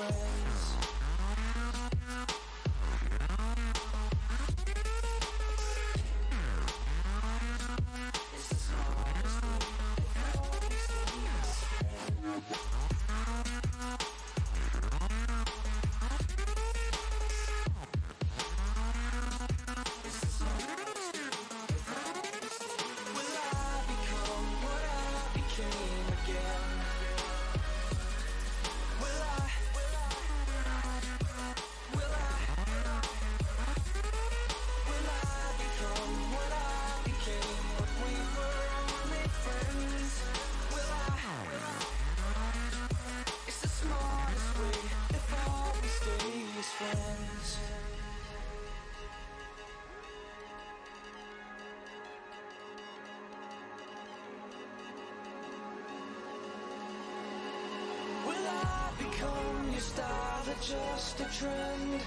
friends. Just a trend.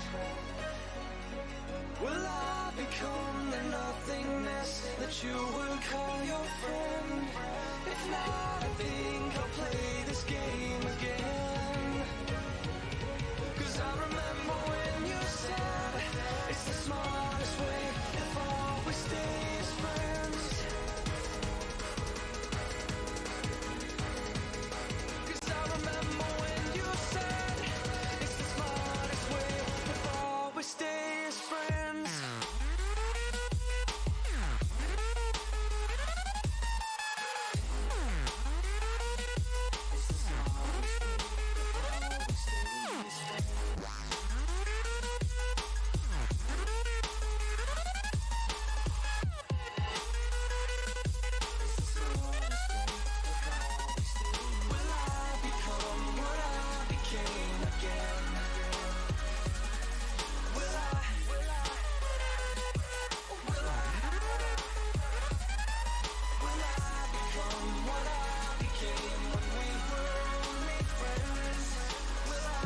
Will I become the nothingness that you would call your friend? If not, I think I'll play this game again. 'Cause I remember when you said it's the smartest way if all we stay as friends. 'Cause I remember when you said stay as friends. Will I become what I became again? Will I become what I became when we were only friends? Will I?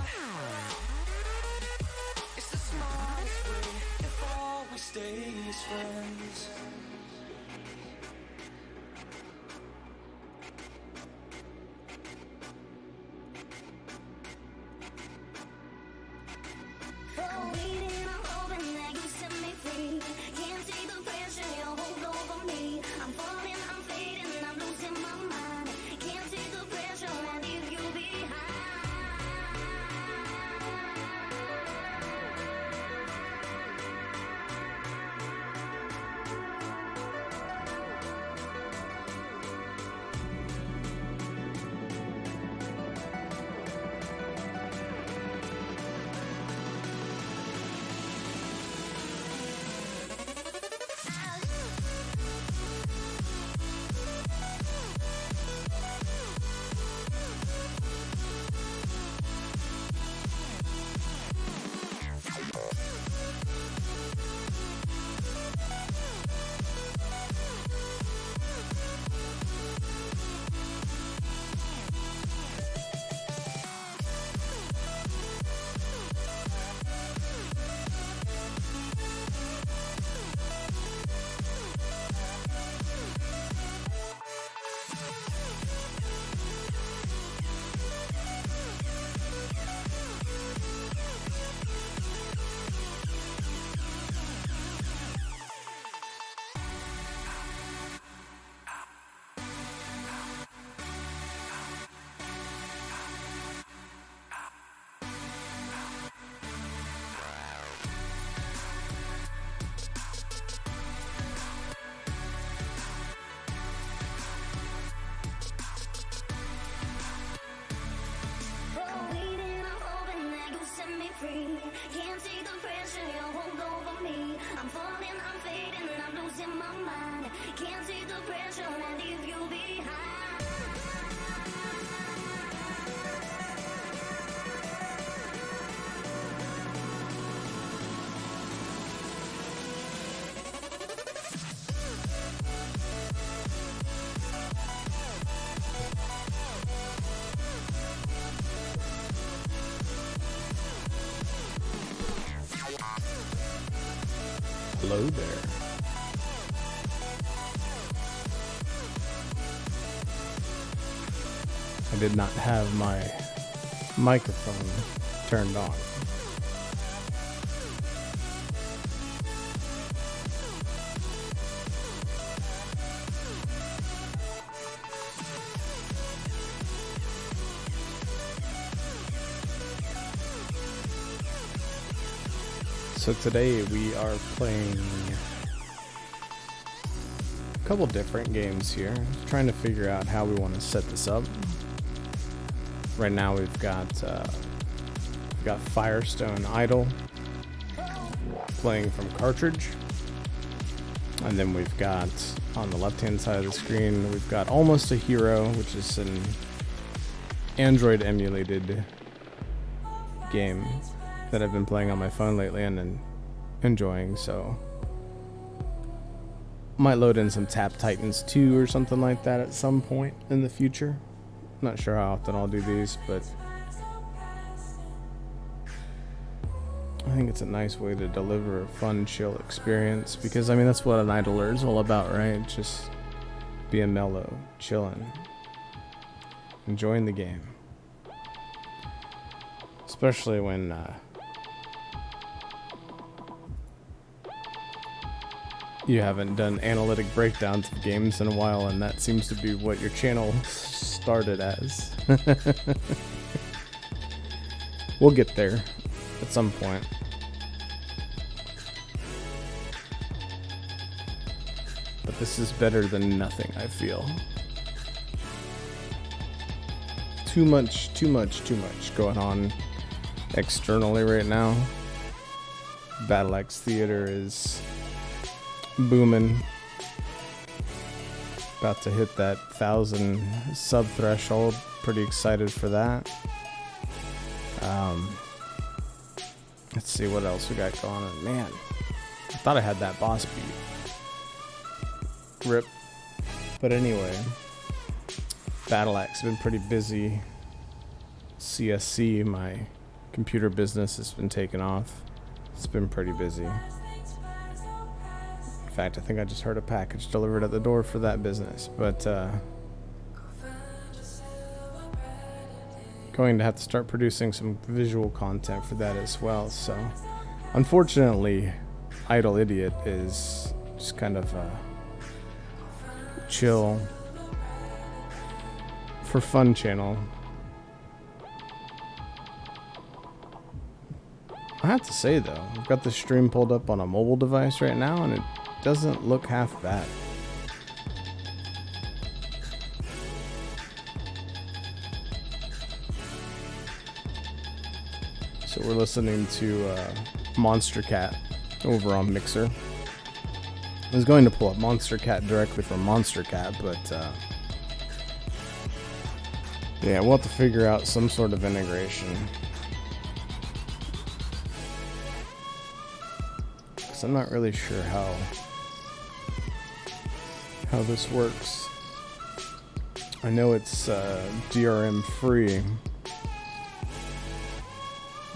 It's the smartest way if all we stay is friends. Can't take the pressure you hold over me. I'm falling, I'm fading, I'm losing my mind. Can't take the pressure and leave you behind. Hello there. I did not have my microphone turned on. So today we are playing a couple different games here, trying to figure out how we want to set this up. Right now we've got Firestone idle playing from cartridge, and then we've got on the left hand side of the screen we've got Almost a Hero, which is an Android emulated game that I've been playing on my phone lately and enjoying, so might load in some Tap Titans 2 or something like that at some point in the future. Not sure how often I'll do these, but I think it's a nice way to deliver a fun, chill experience, because I mean that's what an idler is all about, right? Just being mellow, chilling, enjoying the game, especially when you haven't done analytic breakdowns of games in a while, and that seems to be what your channel started as. We'll get there at some point. But this is better than nothing, I feel. Too much going on externally right now. Battle Axe Theater is booming. About to hit that 1,000 sub threshold. Pretty excited for that. Let's see what else we got going on. Man, I thought I had that boss beat. Rip. But anyway, Battle Axe has been pretty busy. CSC, my computer business, has been taking off. It's been pretty busy. In fact, I think I just heard a package delivered at the door for that business, but going to have to start producing some visual content for that as well. So unfortunately, Idle Idiot is just kind of a chill for fun channel. I have to say though, I've got the stream pulled up on a mobile device right now and it doesn't look half bad. So we're listening to Monster Cat over on Mixer. I was going to pull up Monster Cat directly from Monster Cat, but yeah, we'll have to figure out some sort of integration. Because I'm not really sure how this works. I know it's DRM free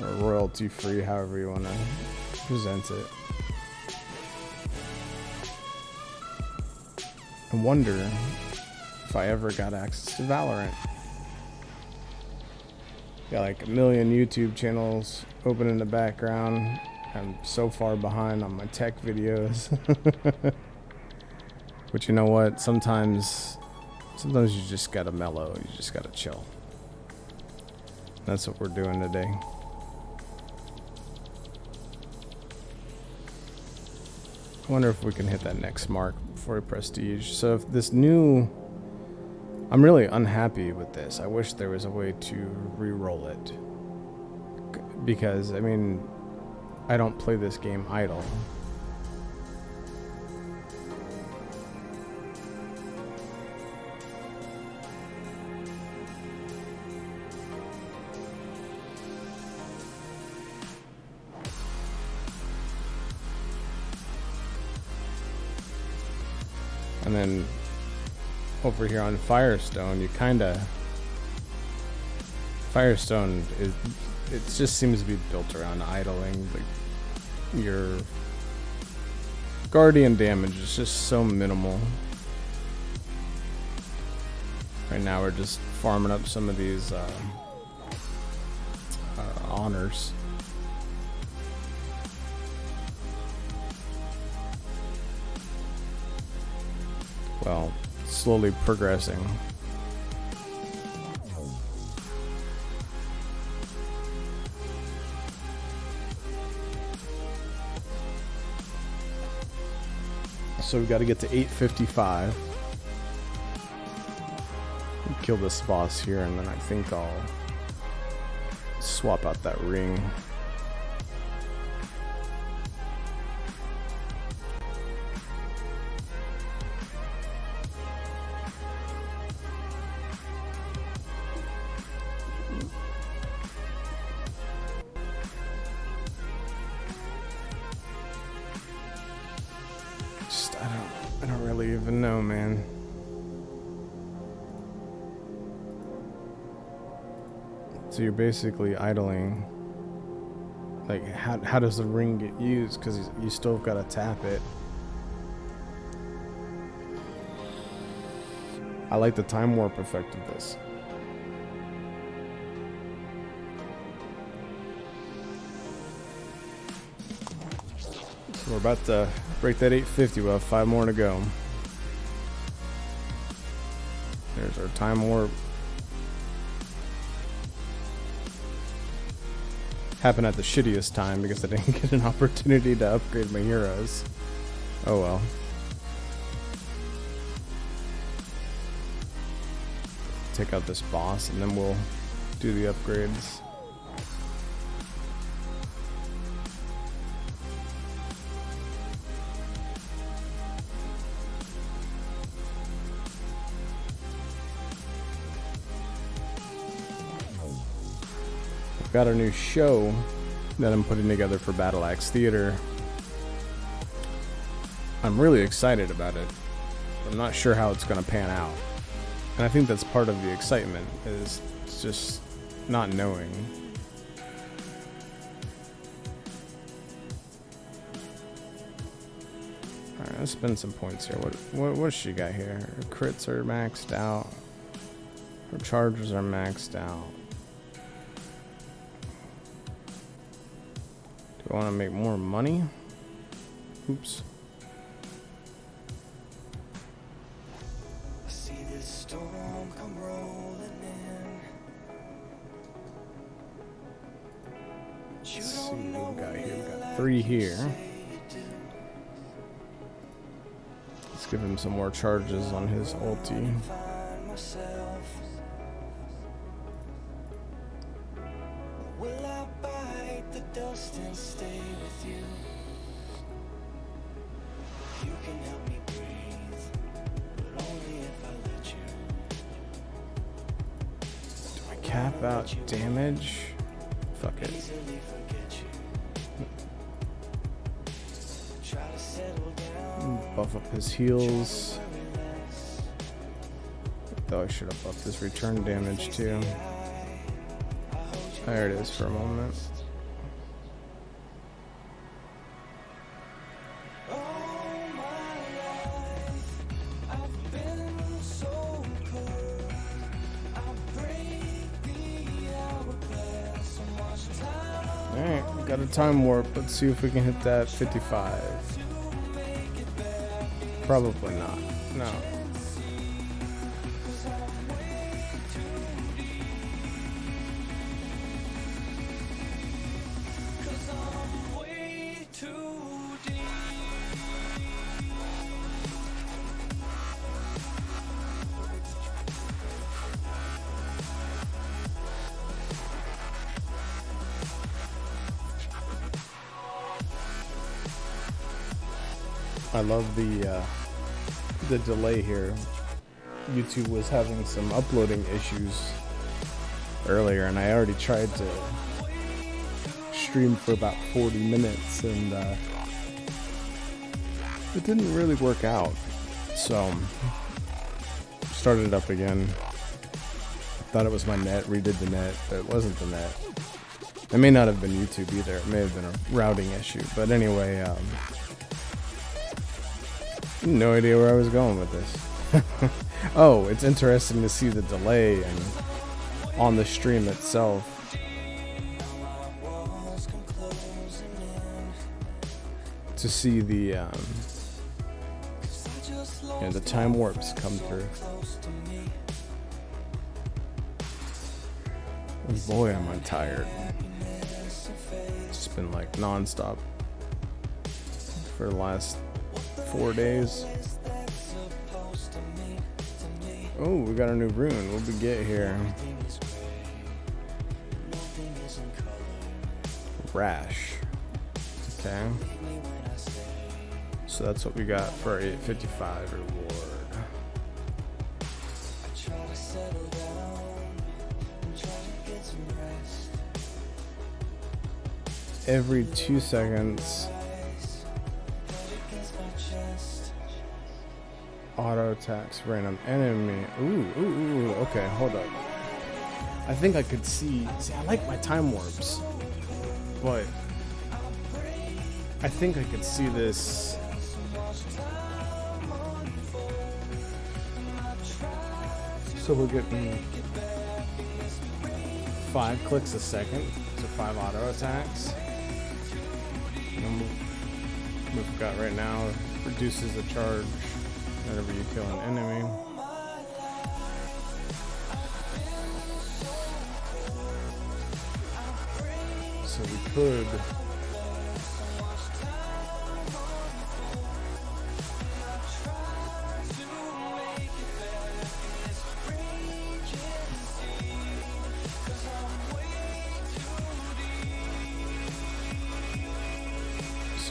or royalty free, however you want to present it. I wonder if I ever got access to Valorant. Got like 1 million YouTube channels open in the background. I'm so far behind on my tech videos. But you know what? Sometimes you just gotta mellow. You just gotta chill. That's what we're doing today. I wonder if we can hit that next mark before we prestige. So if this new... I'm really unhappy with this. I wish there was a way to re-roll it. Because, I mean, I don't play this game idle. And then over here on Firestone, you Firestone is, it just seems to be built around idling. Like your guardian damage is just so minimal. Right now we're just farming up some of these honors. Well, slowly progressing. So we got to get to 855. Kill this boss here, and then I think I'll swap out that ring. I don't really even know, man. So you're basically idling. Like, how does the ring get used? Because you still got to tap it. I like the time warp effect of this. So we're about to break that 850. We'll have 5 more to go. There's our time warp. Happened at the shittiest time because I didn't get an opportunity to upgrade my heroes. Oh well. Take out this boss and then we'll do the upgrades. Got a new show that I'm putting together for Battle Axe Theater. I'm really excited about it. I'm not sure how it's going to pan out. And I think that's part of the excitement, is just not knowing. Alright, let's spend some points here. What's she got here? Her crits are maxed out. Her charges are maxed out. Do I want to make more money? Oops. See this storm come rolling in. Let's see what we got here. We got 3 here. Let's give him some more charges on his ulti. Will I bite the dust and stay with you? You can help me breathe, but only if I let you. Do I cap out damage? Fuck it. Easily forget you. Try to settle down. Buff up his heals. Though I should have buffed his return damage too. There it is for a moment. Alright, we got a time warp. Let's see if we can hit that 55. Probably not. No. I love the delay here. YouTube was having some uploading issues earlier, and I already tried to stream for about 40 minutes, and it didn't really work out. So started it up again. Thought it was my net, redid the net, but it wasn't the net. It may not have been YouTube either. It may have been a routing issue. But anyway, no idea where I was going with this. Oh, it's interesting to see the delay and on the stream itself. to see the the time warps come through. And boy, am I tired. It's been like non-stop for the last 4 days. Oh, we got a new rune. What did we get here? Rash. Okay. So that's what we got for our 855 reward. Every 2 seconds, auto attacks random enemy. Ooh, okay, hold up. I think I could see, I like my time warps, but I think I could see this. So we're getting 5 clicks a second, so 5 auto attacks. And we've got right now reduces the charge whenever you kill an enemy. So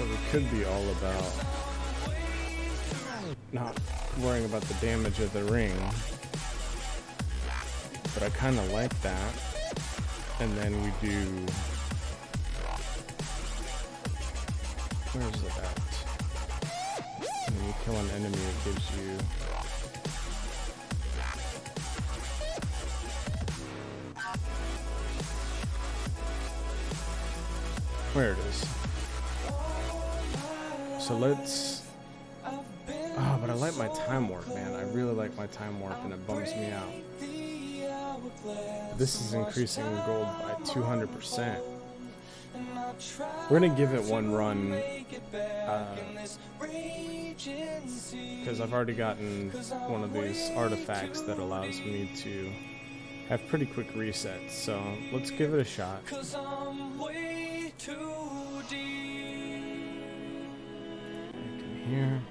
we could be all about not worrying about the damage of the ring, but I kind of like that. And then we do, where's it at? When you kill an enemy, it gives you where it is. So let's, but I like my time warp, man. I really like my time warp, and it bums me out. This is increasing gold by 200%. We're gonna give it one run, because I've already gotten one of these artifacts that allows me to have pretty quick resets. So let's give it a shot. Here.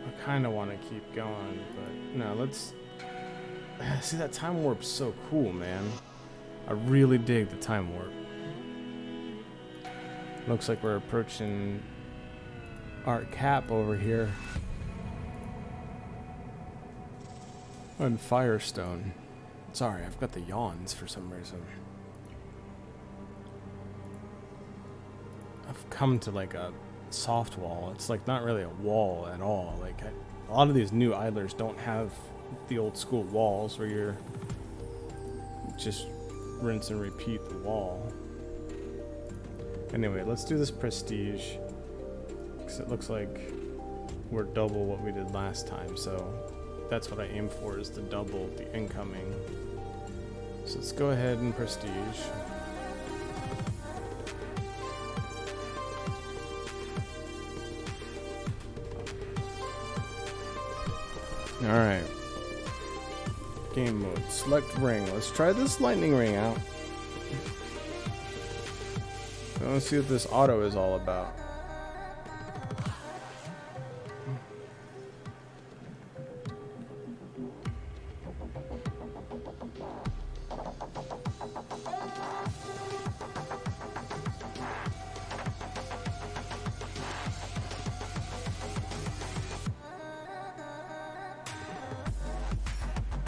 I kind of want to keep going, but no, let's see. That time warp's so cool, man. I really dig the time warp. Looks like we're approaching our cap over here on Firestone. Sorry, I've got the yawns for some reason. I've come to like a soft wall. It's like not really a wall at all. Like a lot of these new idlers don't have the old school walls where you're just rinse and repeat the wall. Anyway, let's do this prestige, because it looks like we're double what we did last time. So that's what I aim for, is to double the incoming. So let's go ahead and prestige. Alright. Game mode. Select ring. Let's try this lightning ring out. I want to see what this auto is all about.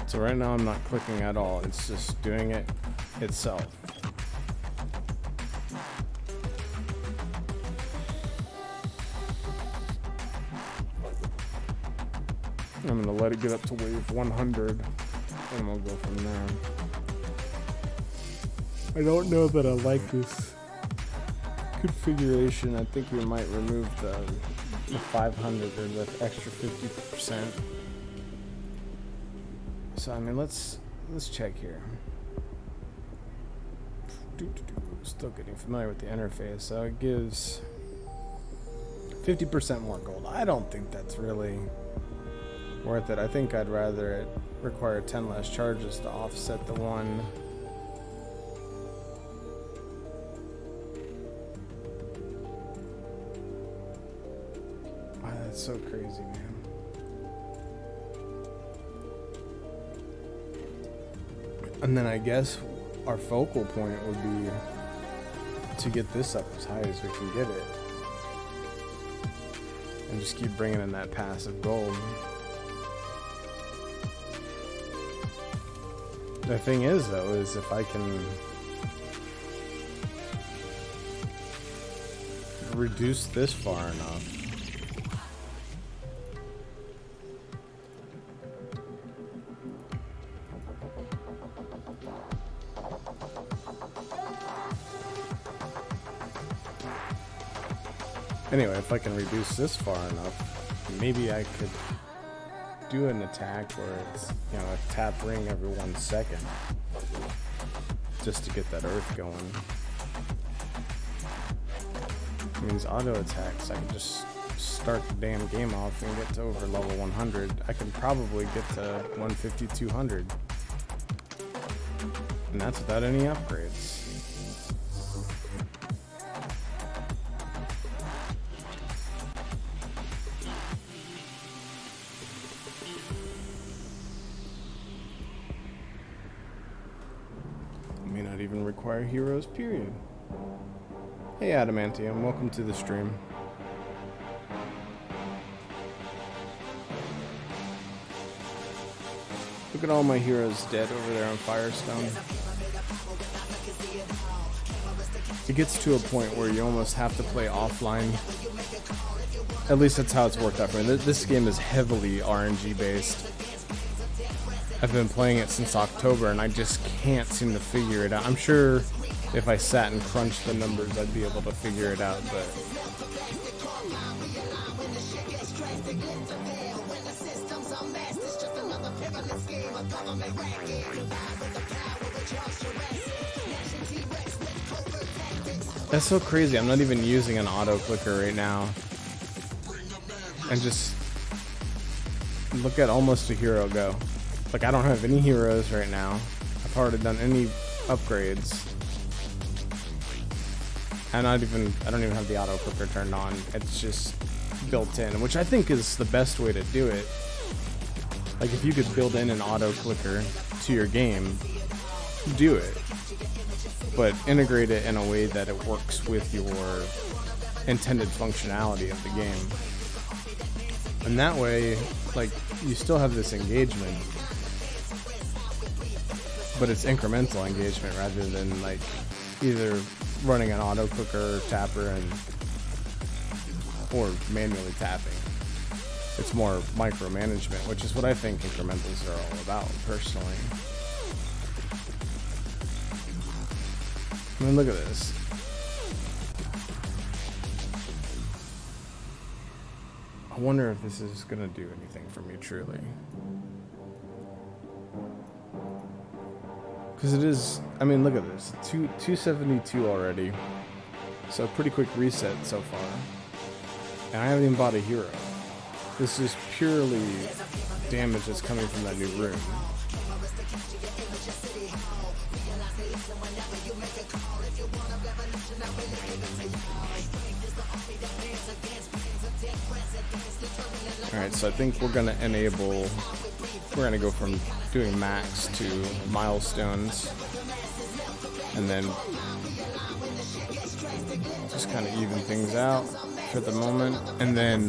So right now I'm not clicking at all, it's just doing it itself. I'm gonna let it get up to wave 100 and we'll go from there. I don't know that I like this configuration. I think we might remove the 500 or the extra 50%. So I mean, let's check here. Still getting familiar with the interface. So it gives 50% more gold. I don't think that's really worth it. I think I'd rather it require 10 less charges to offset the one. Wow, that's so crazy, man. And then I guess our focal point would be to get this up as high as we can get it. And just keep bringing in that passive gold. The thing is, though, is if I can reduce this far enough, anyway, if I can reduce this far enough, maybe I could do an attack where it's, you know, a tap ring every 1 second just to get that earth going. It means auto attacks. I can just start the damn game off and get to over level 100. I can probably get to 150, 200. And that's without any upgrades. May not even require heroes, period. Hey Adamantium, welcome to the stream. Look at all my heroes dead over there on Firestone. It gets to a point where you almost have to play offline. At least that's how it's worked out for me. This game is heavily RNG based. I've been playing it since October and I just can't seem to figure it out. I'm sure if I sat and crunched the numbers I'd be able to figure it out, but that's so crazy. I'm not even using an auto clicker right now. And just look at almost a hero go. Like, I don't have any heroes right now. I've hardly done any upgrades. And I don't even have the auto clicker turned on. It's just built in, which I think is the best way to do it. Like, if you could build in an auto clicker to your game, do it. But integrate it in a way that it works with your intended functionality of the game. And that way, like, you still have this engagement, but it's incremental engagement rather than like either running an auto clicker or tapper or manually tapping. It's more micromanagement, which is what I think incrementals are all about, personally. I mean, look at this. I wonder if this is gonna do anything for me, truly. Because it is, I mean, look at this. 272 already. So pretty quick reset so far. And I haven't even bought a hero. This is purely damage that's coming from that new room. Alright, so I think we're going to enable, we're going to go from doing max to milestones, and then just kind of even things out for the moment, and then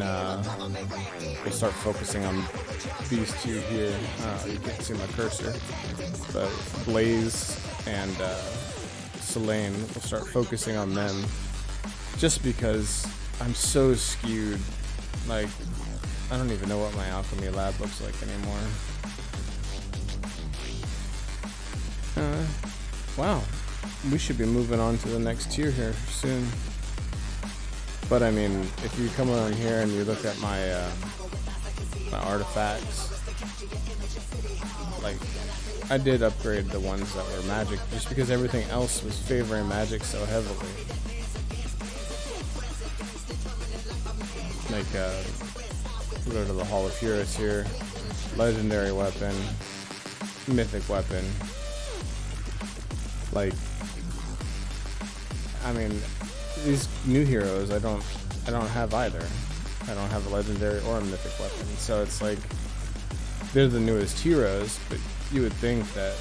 we'll start focusing on these two here. You can't see my cursor, but Blaze and Selene, we'll start focusing on them, just because I'm so skewed. Like, I don't even know what my alchemy lab looks like anymore. Wow, we should be moving on to the next tier here soon. But I mean, if you come on here and you look at my my artifacts, like I did upgrade the ones that were magic just because everything else was favoring magic so heavily. Like, we'll go to the Hall of Heroes here. Legendary weapon. Mythic weapon. Like, I mean, these new heroes I don't have either. I don't have a legendary or a mythic weapon. So it's like, they're the newest heroes, but you would think that,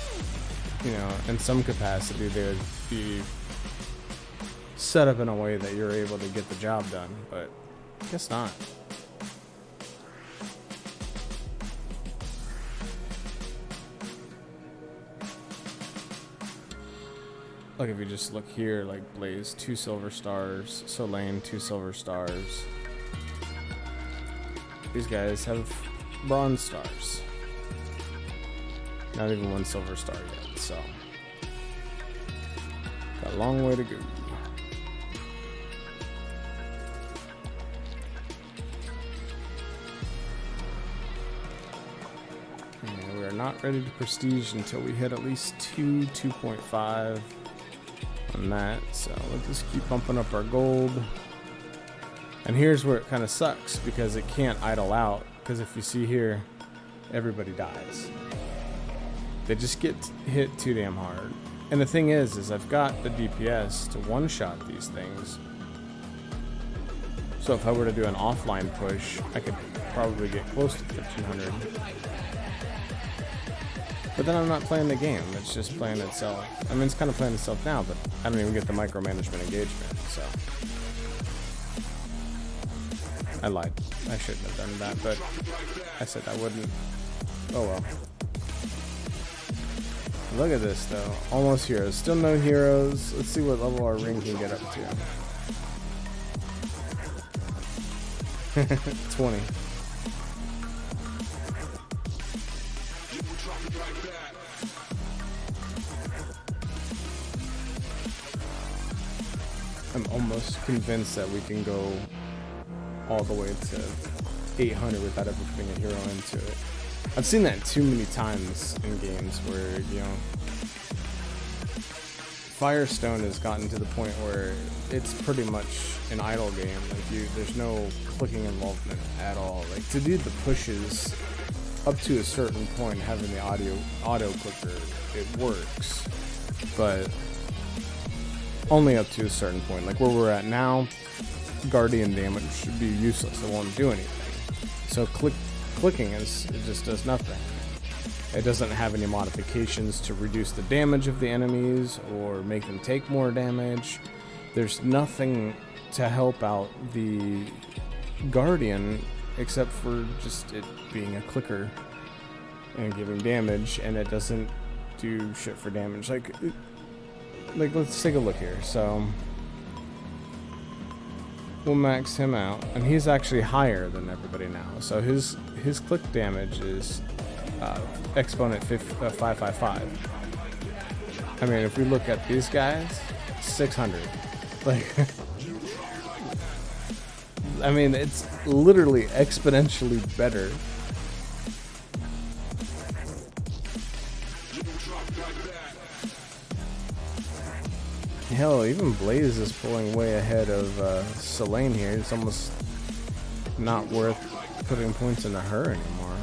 you know, in some capacity they would be set up in a way that you're able to get the job done, but I guess not. Like if you just look here, like Blaze, 2 silver stars, Solane, 2 silver stars. These guys have bronze stars. Not even 1 silver star yet, so got a long way to go. And we are not ready to prestige until we hit at least 2.5 on that, so we'll just keep bumping up our gold. And here's where it kind of sucks, because it can't idle out, because if you see here, everybody dies. They just get hit too damn hard. And the thing is I've got the DPS to one-shot these things. So if I were to do an offline push, I could probably get close to 1500. But then I'm not playing the game, it's just playing itself. I mean, it's kind of playing itself now, but I don't even get the micromanagement engagement, so. I lied. I shouldn't have done that, but I said I wouldn't. Oh well. Look at this though. Almost heroes. Still no heroes. Let's see what level our ring can get up to. 20. I'm almost convinced that we can go all the way to 800 without ever putting a hero into it. I've seen that too many times in games where, you know, Firestone has gotten to the point where it's pretty much an idle game. Like there's no clicking involvement at all. Like to do the pushes up to a certain point, having the auto clicker, it works, but only up to a certain point. Like where we're at now, Guardian damage should be useless. It won't do anything. So clicking it just does nothing. It doesn't have any modifications to reduce the damage of the enemies or make them take more damage. There's nothing to help out the Guardian except for just it being a clicker and giving damage, and it doesn't do shit for damage. Like let's take a look here. So we'll max him out, and he's actually higher than everybody now. So his click damage is exponent 555. I mean, if we look at these guys, 600. Like, I mean, it's literally exponentially better. Hell, even Blaze is pulling way ahead of Solane here. It's almost not worth putting points into her anymore.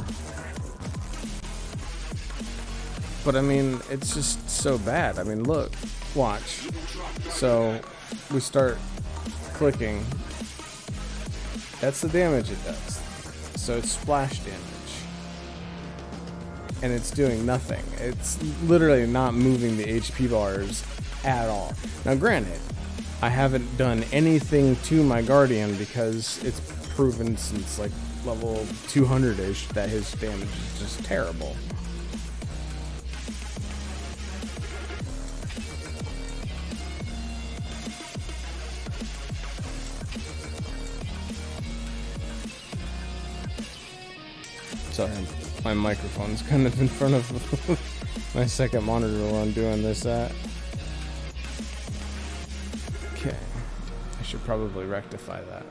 But I mean, it's just so bad. I mean, look, watch. So we start clicking. That's the damage it does. So it's splash damage. And it's doing nothing. It's literally not moving the HP bars at all. Now granted, I haven't done anything to my Guardian because it's proven since like level 200-ish that his damage is just terrible. Sorry, my microphone's kind of in front of my second monitor while I'm doing this at. Okay, I should probably rectify that.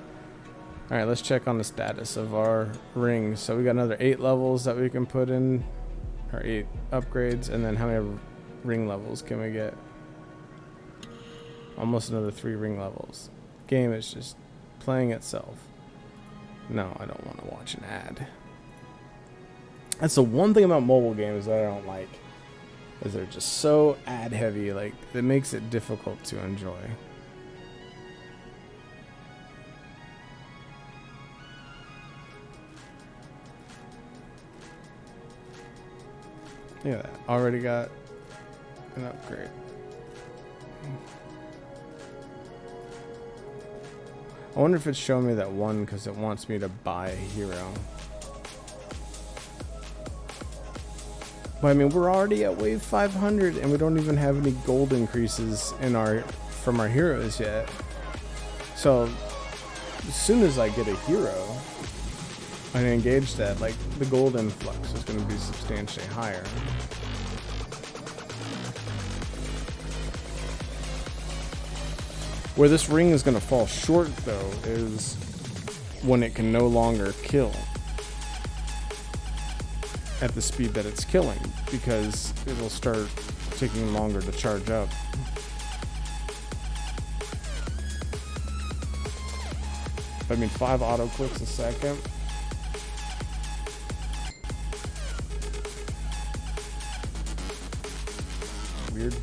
Alright, let's check on the status of our rings. So we got another 8 levels that we can put in or 8 upgrades, and then how many ring levels can we get? Almost another 3 ring levels. Game is just playing itself. No, I don't want to watch an ad. That's the one thing about mobile games that I don't like, is they're just so ad heavy, like it makes it difficult to enjoy. Yeah, already got an upgrade. I wonder if it's showing me that one because it wants me to buy a hero. But I mean, we're already at wave 500 and we don't even have any gold increases in from our heroes yet. So as soon as I get a hero and engage that, like the gold influx is going to be substantially higher. Where this ring is going to fall short, though, is when it can no longer kill at the speed that it's killing, because it'll start taking longer to charge up. I mean, 5 auto clicks a second. Weird.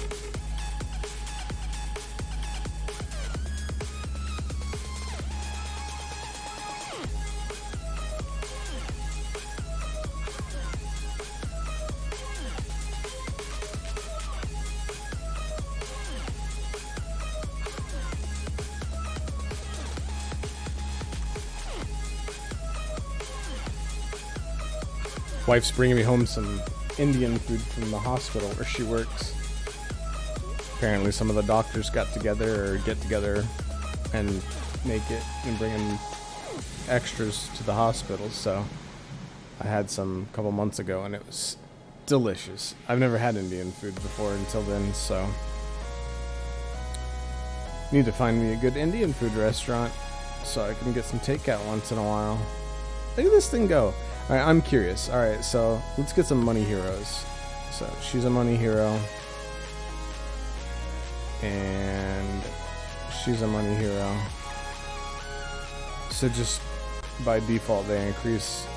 Wife's bringing me home some Indian food from the hospital where she works. Apparently some of the doctors got together or get together and make it and bring in extras to the hospital. So I had some a couple months ago and it was delicious. I've never had Indian food before until then, so need to find me a good Indian food restaurant so I can get some takeout once in a while. Look at this thing go. Alright, I'm curious. Alright, so let's get some money heroes. So she's a money hero. And she's a money hero. So just by default they increase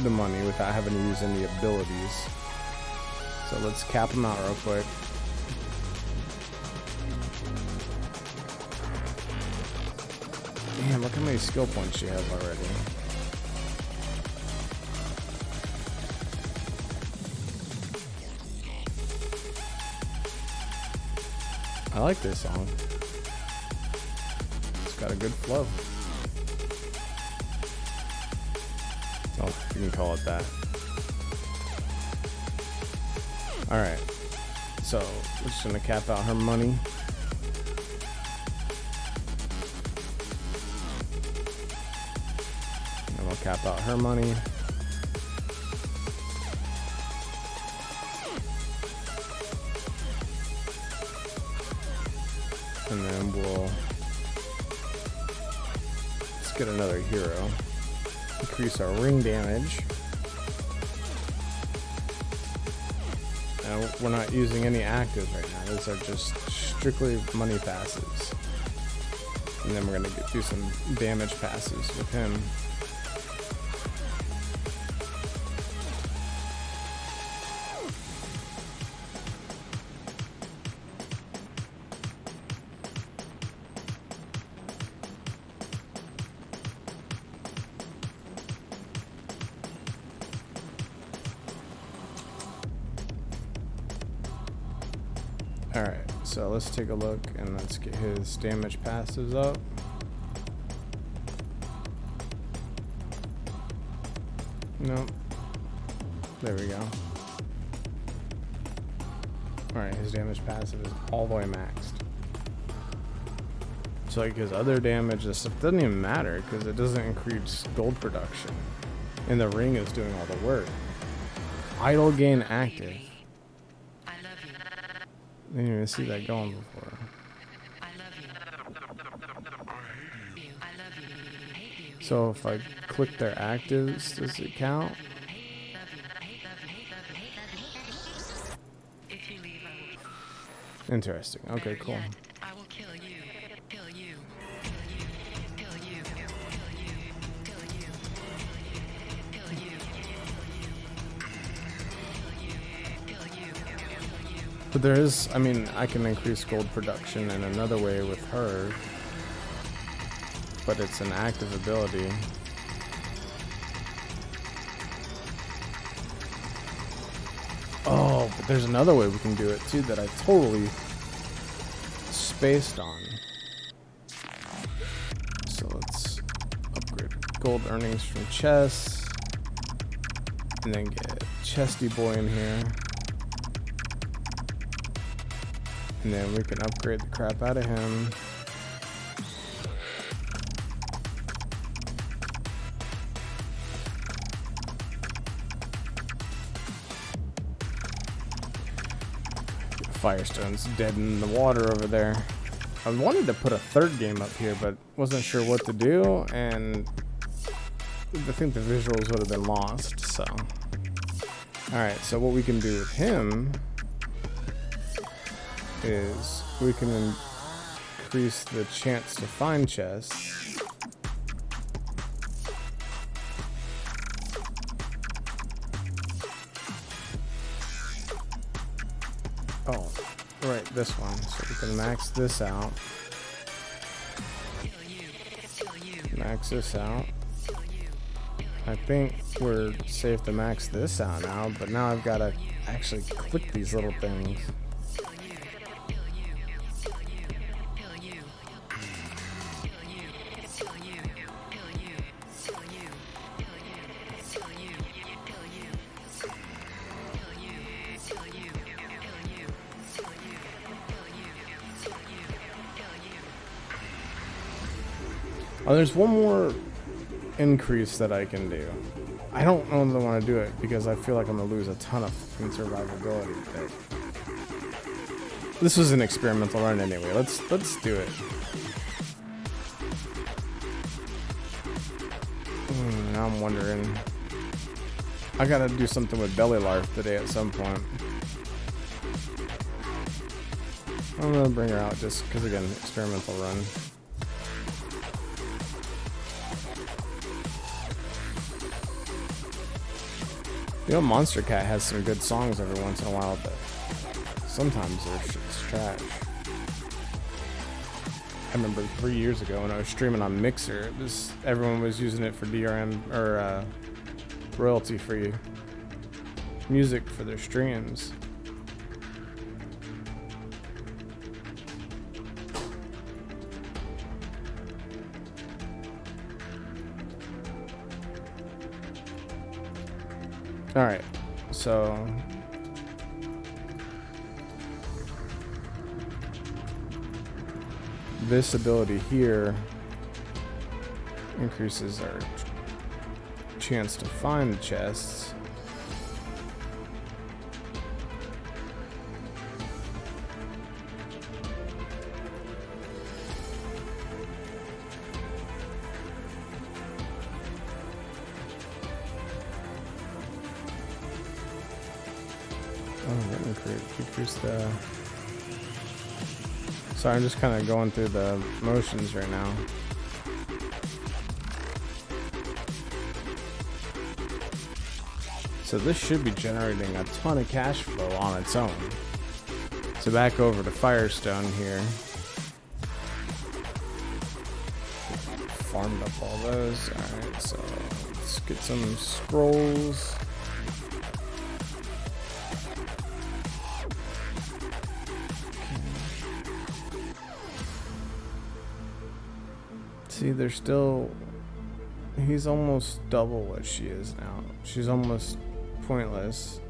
the money without having to use any abilities. So let's cap them out real quick. Damn, look how many skill points she has already. I like this song. It's got a good flow. Oh, if you can call it that. Alright. So, we're just gonna cap out her money. And we'll cap out her money. And then we'll let's get another hero. Increase our ring damage. Now we're not using any actives right now. These are just strictly money passes. And then we're gonna do some damage passes with him. Alright, so let's take a look and let's get his damage passives up. Nope. There we go. Alright, his damage passive is all the way maxed. So like his other damage, this stuff doesn't even matter because it doesn't increase gold production. And the ring is doing all the work. Idle gain active. Didn't even see that going before. So if I click their actives, does it count? Interesting. Okay, cool. I will kill you. Kill you. Kill you. Kill you. Kill you. Kill you. Kill you. Kill you. Kill you. But there is, I mean, I can increase gold production in another way with her. But it's an active ability. Oh, but there's another way we can do it too that I totally spaced on. So let's upgrade gold earnings from chests. And then get Chesty Boy in here. And then we can upgrade the crap out of him. Firestone's dead in the water over there. I wanted to put a third game up here, but wasn't sure what to do, and I think the visuals would have been lost, so. Alright, so what we can do with him is we can increase the chance to find chests. Oh, right, this one. So we can max this out. Max this out. I think we're safe to max this out now, but now I've got to actually click these little things. Oh, there's one more increase that I can do. I don't know that I want to do it because I feel like I'm going to lose a ton of survivability. This was an experimental run anyway. Let's do it. Now I'm wondering. I gotta do something with Belly Larf today at some point. I'm gonna bring her out just because, again, experimental run. You know, Monster Cat has some good songs every once in a while, but sometimes they're shit's trash. I remember 3 years ago when I was streaming on Mixer, everyone was using it for DRM or royalty-free music for their streams. Alright, so this ability here increases our chance to find the chests. Decrease the... Sorry, I'm just kind of going through the motions right now. So this should be generating a ton of cash flow on its own. So back over to Firestone here. Farmed up all those. Alright, so let's get some scrolls. See, they're still... He's almost double what she is now. She's almost pointless.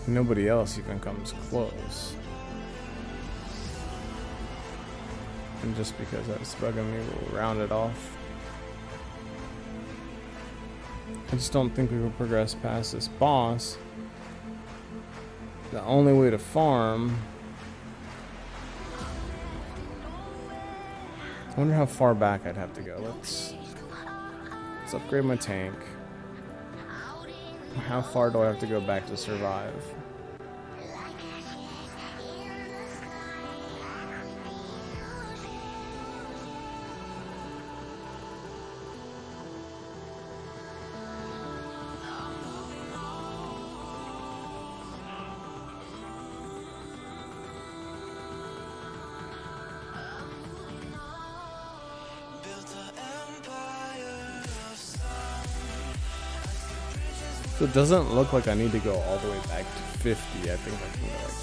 Nobody else even comes close. And just because that's bugging me, we'll round it off. I just don't think we will progress past this boss. The only way to farm... I wonder how far back I'd have to go. Let's upgrade my tank. How far do I have to go back to survive? So it doesn't look like I need to go all the way back to 50. I think I can go like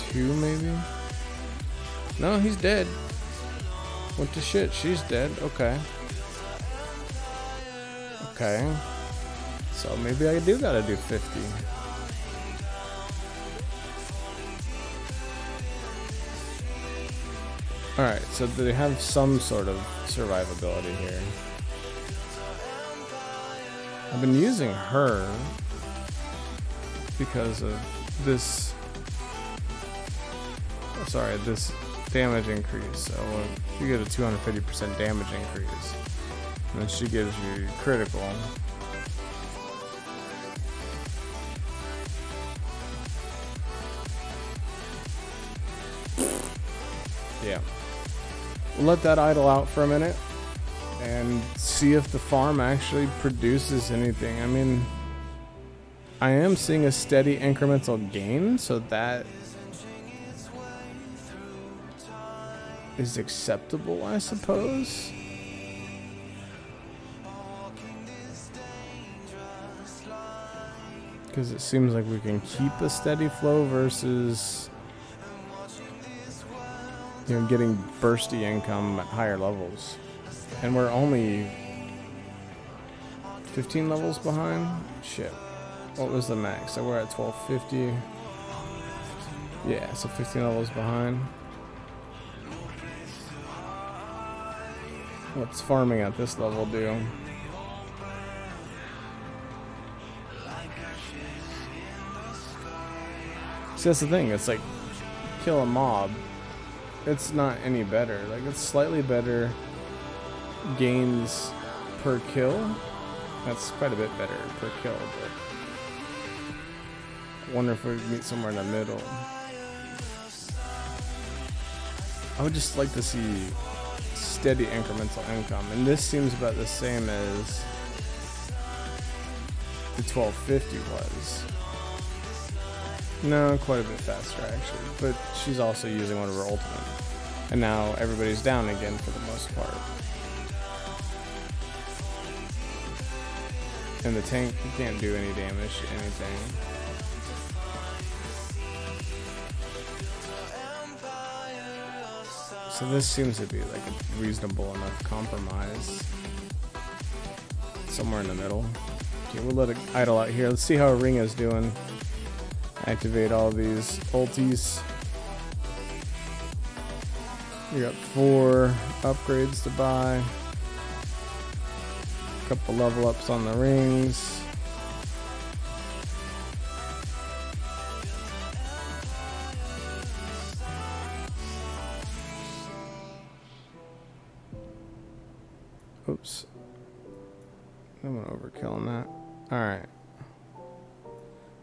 52 maybe. No, he's dead. Went to shit. She's dead. Okay. Okay. So maybe I do gotta do 50. Alright, so they have some sort of survivability here. I've been using her because of this, this damage increase. So you get a 250% damage increase, and then she gives you critical. Yeah. We'll let that idle out for a minute and see if the farm actually produces anything. I mean, I am seeing a steady incremental gain, so that is acceptable, I suppose. Because it seems like we can keep a steady flow versus, you know, getting bursty income at higher levels. And we're only 15 levels behind? Shit. What was the max? So we're at 1250. Yeah, so 15 levels behind. What's farming at this level do? See, that's the thing. It's like, kill a mob. It's not any better. Like, it's slightly better gains per kill. That's quite a bit better per kill, but I wonder if we meet somewhere in the middle. I would just like to see steady incremental income, and this seems about the same as the 1250 was. No, quite a bit faster actually, but she's also using one of her ultimate, and now everybody's down again for the most part. And the tank can't do any damage to anything. So this seems to be like a reasonable enough compromise. Somewhere in the middle. Okay, we'll let it idle out here. Let's see how Ring is doing. Activate all these ultis. We got 4 upgrades to buy. Couple level ups on the rings. Oops. I'm gonna overkill on that. Alright.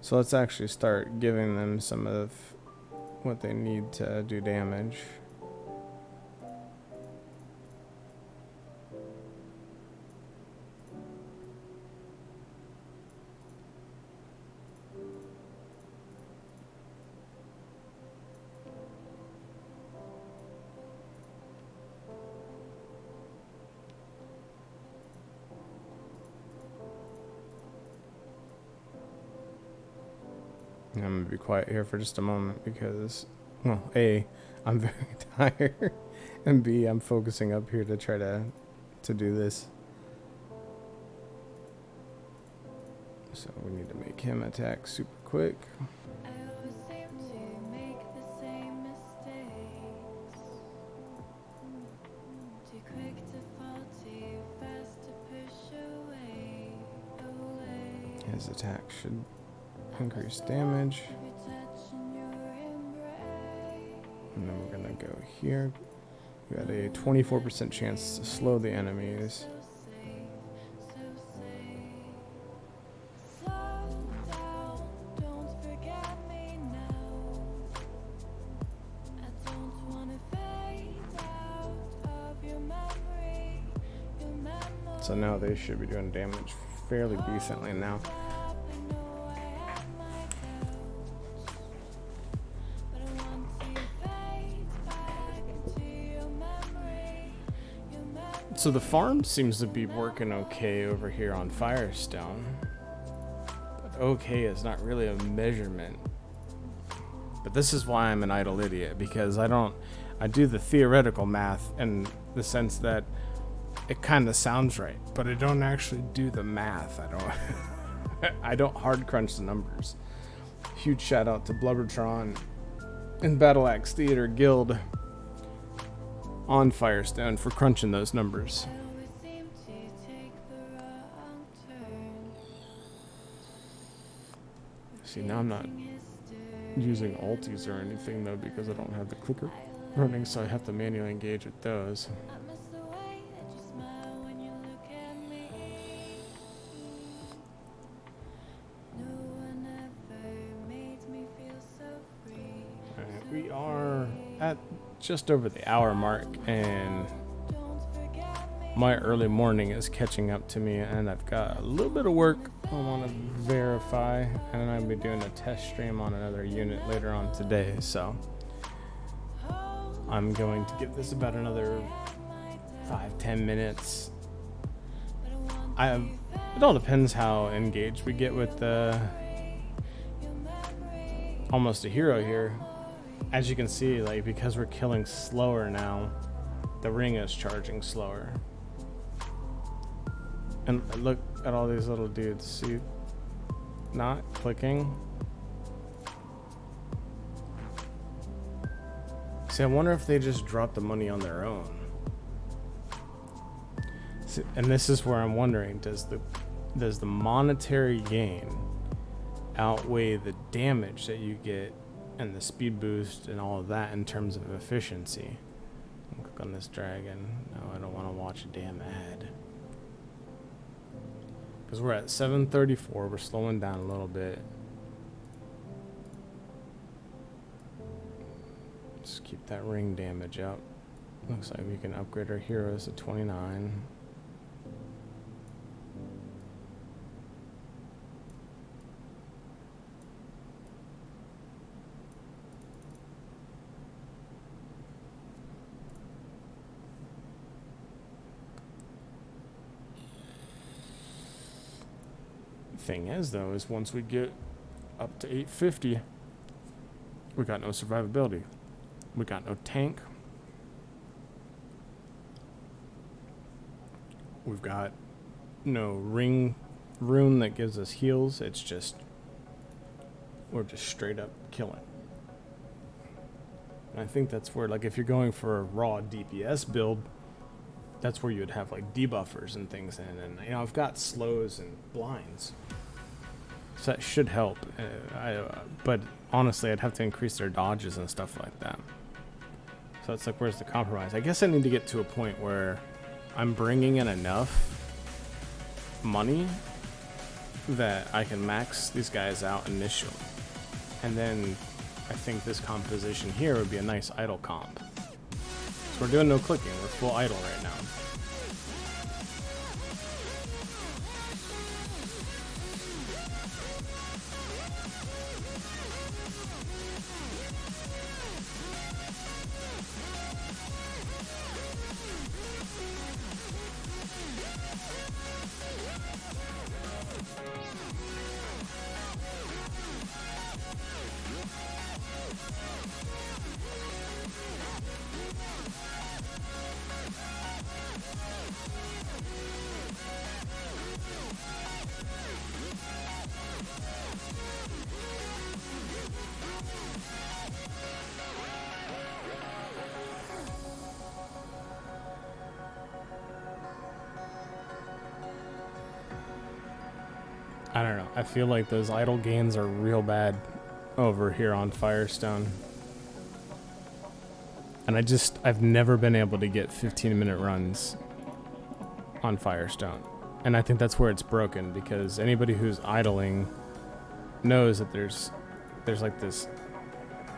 So let's actually start giving them some of what they need to do damage. I'm gonna be quiet here for just a moment because, well, A, I'm very tired, and B, I'm focusing up here to try to do this. So we need to make him attack super quick. I always seem to make the same mistakes. Too quick to fall, too fast to push away. His attack should increase damage. Every touch in your embrace. And then we're gonna go here. We got a 24% chance to slow the enemies. So safe, so safe. Slow down, don't forget me now. I don't wanna fade out of your memory. Your memory. So now they should be doing damage fairly decently now. I know I have my doubts, but I want to fade back into your memory. Your memory. So the farm seems to be working okay over here on Firestone. okay is not really a measurement. But this is why I'm an idle idiot, because I do the theoretical math in the sense that it kind of sounds right, but I don't actually do the math. I don't hard crunch the numbers. Huge shout out to Blubbertron and Battle Axe Theater Guild on Firestone for crunching those numbers. I always seem to take the wrong turn. See, now I'm not using ultis or anything though, because I don't have the clicker running, so I have to manually engage with those. I miss the way that you smile when you look at me. No one ever made me feel so free. Alright, we are at just over the hour mark, and Don't forget me. my early morning is catching up to me, and I've got a little bit of work I want to verify, and then I'll be doing a test stream on another unit later on today, so I'm going to give this about another 5-10 minutes. It all depends how engaged we get with the almost a hero here. As you can see, like, because we're killing slower now, the ring is charging slower. And look at all these little dudes. See, not clicking. See, I wonder if they just drop the money on their own. See, and this is where I'm wondering, does the monetary gain outweigh the damage that you get and the speed boost and all of that in terms of efficiency? I'll click on this dragon. No, I don't want to watch a damn ad. Because we're at 734, we're slowing down a little bit. Just keep that ring damage up. Looks like we can upgrade our heroes to 29. Thing is, though, is once we get up to 850, we got no survivability. We got no tank. We've got no ring rune that gives us heals. It's just, we're just straight up killing. And I think that's where, like, if you're going for a raw DPS build, that's where you would have like debuffers and things in. And you know, I've got slows and blinds, so that should help. But honestly, I'd have to increase their dodges and stuff like that. So it's like, where's the compromise? I guess I need to get to a point where I'm bringing in enough money that I can max these guys out initially. And then I think this composition here would be a nice idle comp. So we're doing no clicking, we're full idle right now. I don't know. I feel like those idle gains are real bad over here on Firestone. And I've never been able to get 15-minute runs on Firestone. And I think that's where it's broken, because anybody who's idling knows that there's like this,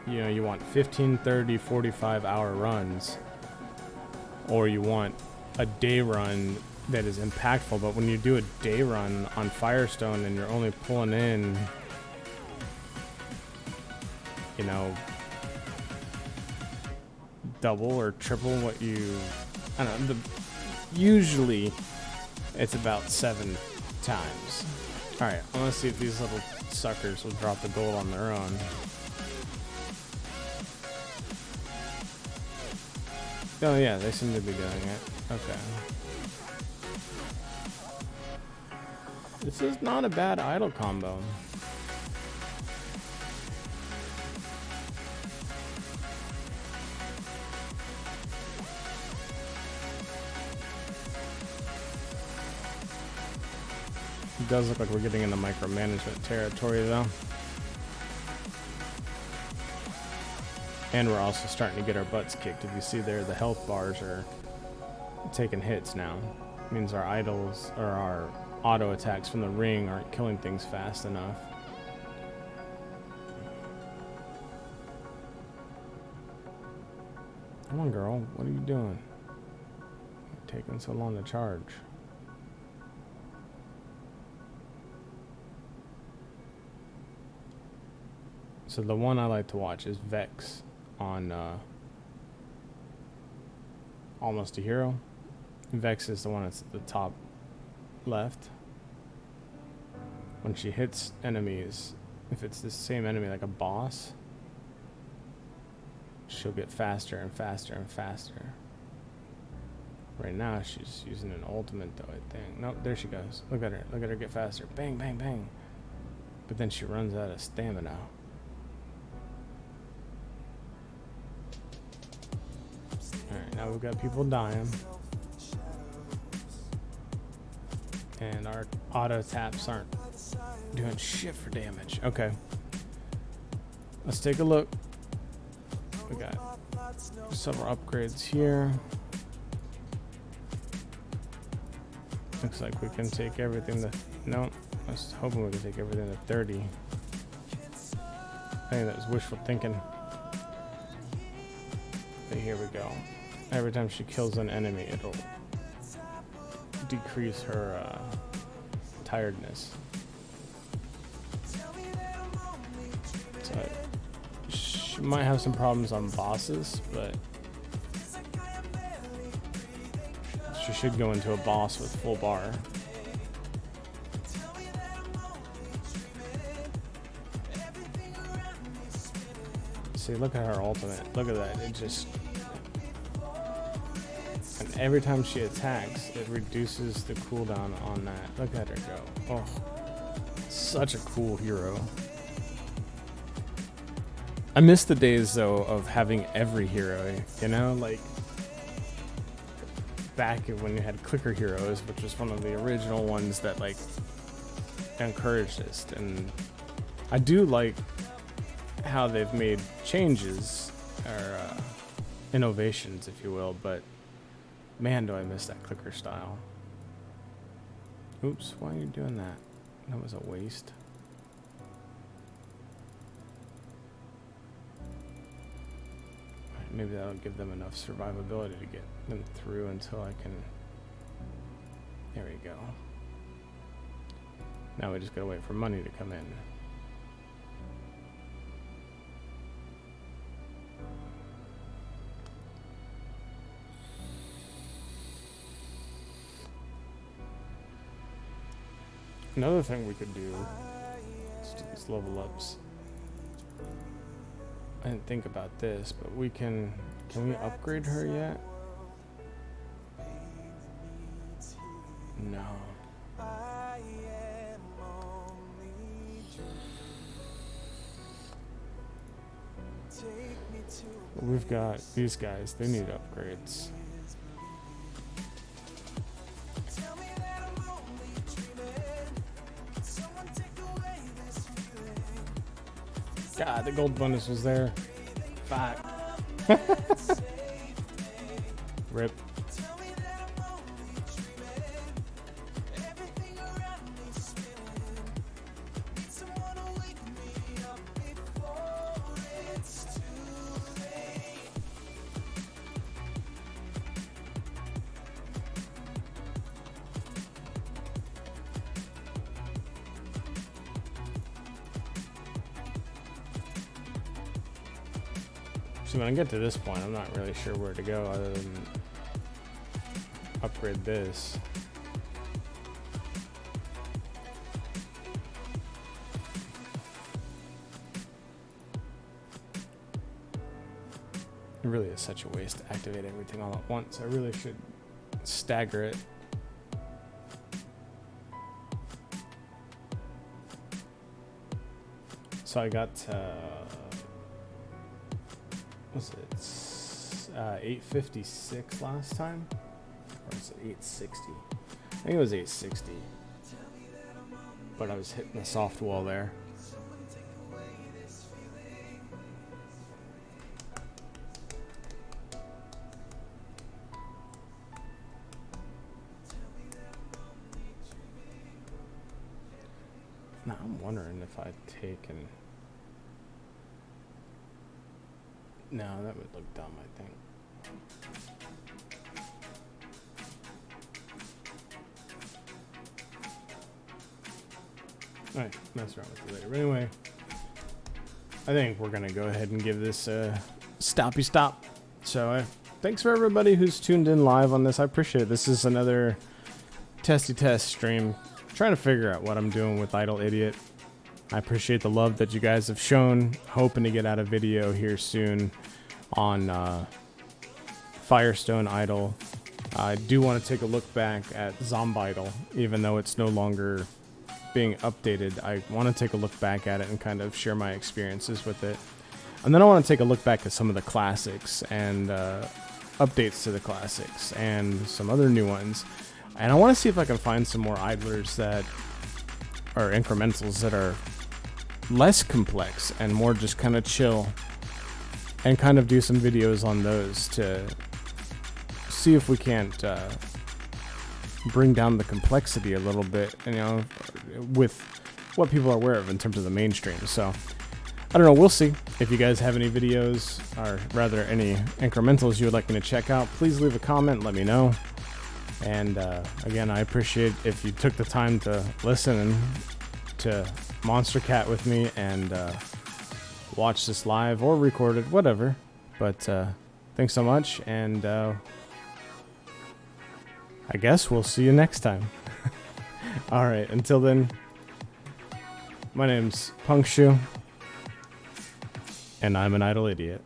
you know, you want 15, 30, 45 hour runs, or you want a day run that is impactful. But when you do a day run on Firestone and you're only pulling in, you know, double or triple what you, I don't know, usually it's about 7 times. Alright, I want to see if these little suckers will drop the gold on their own. Oh yeah, they seem to be doing it. Okay. This is not a bad idle combo. It does look like we're getting into micromanagement territory though. And we're also starting to get our butts kicked. If you see there, the health bars are taking hits now. It means our idols, or our auto attacks from the ring, aren't killing things fast enough. Come on, girl. What are you doing? Taking so long to charge. So the one I like to watch is Vex on Almost a Hero. Vex is the one that's at the top left. When she hits enemies, if it's the same enemy like a boss, she'll get faster and faster and faster. Right now she's using an ultimate though, I think. Nope, there she goes. Look at her get faster. Bang, bang, bang. But then she runs out of stamina. Alright, now we've got people dying. And our auto taps aren't doing shit for damage. Okay. Let's take a look. We got several upgrades here. Looks like we can take everything to... No, I was hoping we could take everything to 30. I think that was wishful thinking. But here we go. Every time she kills an enemy, it'll decrease her tiredness. So she might have some problems on bosses, but she should go into a boss with full bar. See, look at her ultimate. Look at that. It just... And every time she attacks, it reduces the cooldown on that. Look at her go. Oh, such a cool hero. I miss the days, though, of having every hero, you know? Like, back when you had clicker heroes, which was one of the original ones that, like, encouraged this. And I do like how they've made changes, or innovations, if you will, but man, do I miss that clicker style. Oops, why are you doing that? That was a waste. Maybe that'll give them enough survivability to get them through until I can... There we go. Now we just gotta wait for money to come in. Another thing we could do is level ups. I didn't think about this, but we can we upgrade her yet? No. We've got these guys, they need upgrades. God, the gold bonus was there. Fuck. Rip. So when I get to this point, I'm not really sure where to go other than upgrade this. It really is such a waste to activate everything all at once. I really should stagger it. So I got, what's it, 856 last time? Or was it 860? I think it was 860. But I was hitting the soft wall there. Now I'm wondering if I'd taken... No, that would look dumb, I think. Alright, mess around with it later. But anyway, I think we're going to go ahead and give this a stoppy stop. So thanks for everybody who's tuned in live on this. I appreciate it. This is another testy test stream. Trying to figure out what I'm doing with Idle Idiot. I appreciate the love that you guys have shown. Hoping to get out a video here soon on Firestone Idle. I do want to take a look back at Zombidle, even though it's no longer being updated. I want to take a look back at it and kind of share my experiences with it. And then I want to take a look back at some of the classics and updates to the classics and some other new ones. And I want to see if I can find some more idlers that are incrementals that are less complex and more just kind of chill, and kind of do some videos on those to see if we can't bring down the complexity a little bit, you know, with what people are aware of in terms of the mainstream. So I don't know, we'll see. If you guys have any videos, or rather any incrementals you would like me to check out, please leave a comment, let me know. And again, I appreciate if you took the time to listen and to Monster Cat with me and watch this live or recorded, whatever. But thanks so much, and I guess we'll see you next time. Alright, until then, my name's Punkshoe, and I'm an idle idiot.